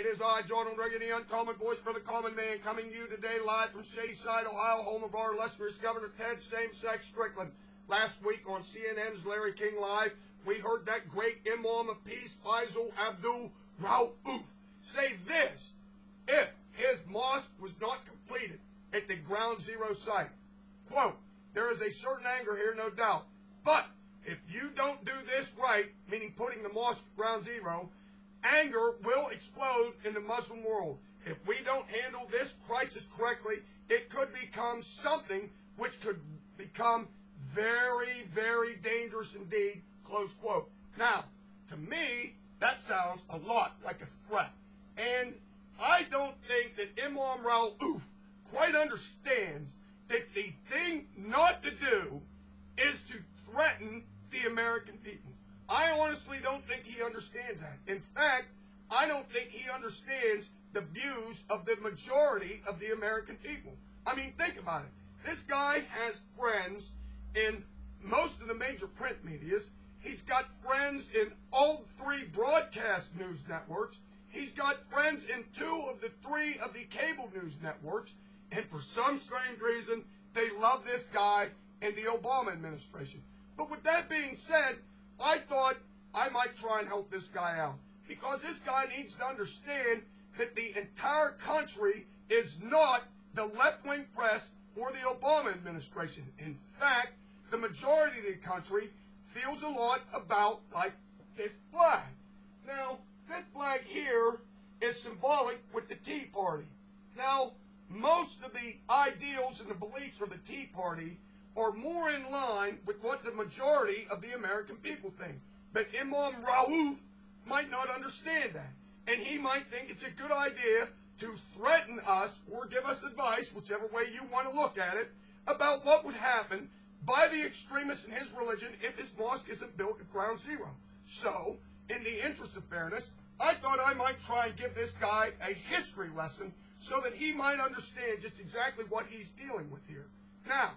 It is I, Jordan Reagan, the uncommon voice for the common man, coming to you today live from Shadyside, Ohio, home of our illustrious Governor Ted Same-Sex Strickland. Last week on CNN's Larry King Live, we heard that great Imam of Peace, Faisal Abdul Rauf', say this: if his mosque was not completed at the ground zero site, quote, there is a certain anger here, no doubt, but if you don't do this right, meaning putting the mosque at ground zero, anger will explode in the Muslim world. If we don't handle this crisis correctly, it could become something which could become very, very dangerous indeed, close quote. Now, to me, that sounds a lot like a threat. And I don't think that Imam Rauf' quite understands that the thing not to do is to threaten the American people. I honestly don't think he understands that. In fact, I don't think he understands the views of the majority of the American people. I mean, think about it. This guy has friends in most of the major print medias. He's got friends in all three broadcast news networks. He's got friends in 2 of the 3 of the cable news networks. And for some strange reason, they love this guy and the Obama administration. But with that being said, I thought I might try and help this guy out, because this guy needs to understand that the entire country is not the left-wing press or the Obama administration. In fact, the majority of the country feels a lot about, like, this flag. Now, this flag here is symbolic with the Tea Party. Now, most of the ideals and the beliefs of the Tea Party are more in line with what the majority of the American people think. But Imam Rauf' might not understand that. And he might think it's a good idea to threaten us or give us advice, whichever way you want to look at it, about what would happen by the extremists in his religion if his mosque isn't built at ground zero. So, in the interest of fairness, I thought I might try and give this guy a history lesson so that he might understand just exactly what he's dealing with here. Now,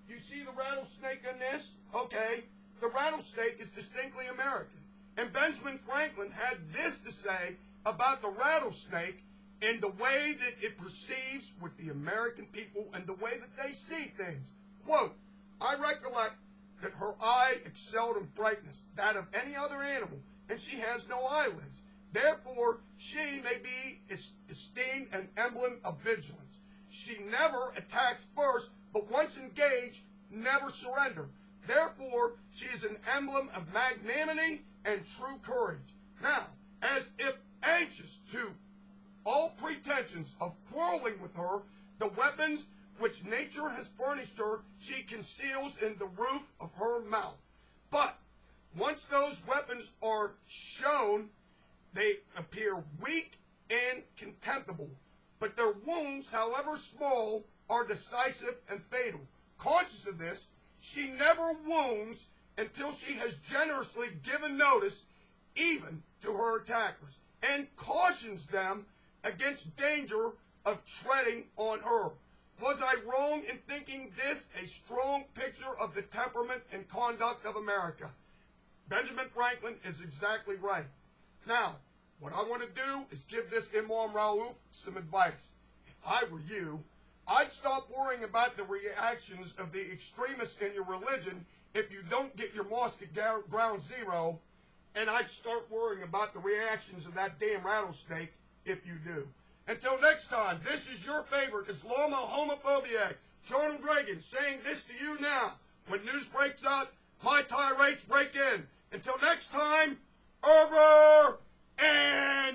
you see the rattlesnake in this? Okay, the rattlesnake is distinctly American. And Benjamin Franklin had this to say about the rattlesnake and the way that it perceives with the American people and the way that they see things. Quote, I recollect that her eye excelled in brightness, that of any other animal, and she has no eyelids. Therefore, she may be esteemed an emblem of vigilance. She never attacks first, but once engaged, never surrender. Therefore, she is an emblem of magnanimity and true courage. Now, as if anxious to all pretensions of quarreling with her, the weapons which nature has furnished her, she conceals in the roof of her mouth. But once those weapons are shown, they appear weak and contemptible. But their wounds, however small, are decisive and fatal. Conscious of this, she never wounds until she has generously given notice, even to her attackers, and cautions them against danger of treading on her. Was I wrong in thinking this a strong picture of the temperament and conduct of America? Benjamin Franklin is exactly right. Now, what I want to do is give this Imam Rauf' some advice. If I were you, I'd stop worrying about the reactions of the extremists in your religion if you don't get your mosque at ground zero, and I'd start worrying about the reactions of that damn rattlesnake if you do. Until next time, this is your favorite Islamohomophobiac, Jordan Reagan, saying this to you now. When news breaks out, my tirades break in. Until next time, over and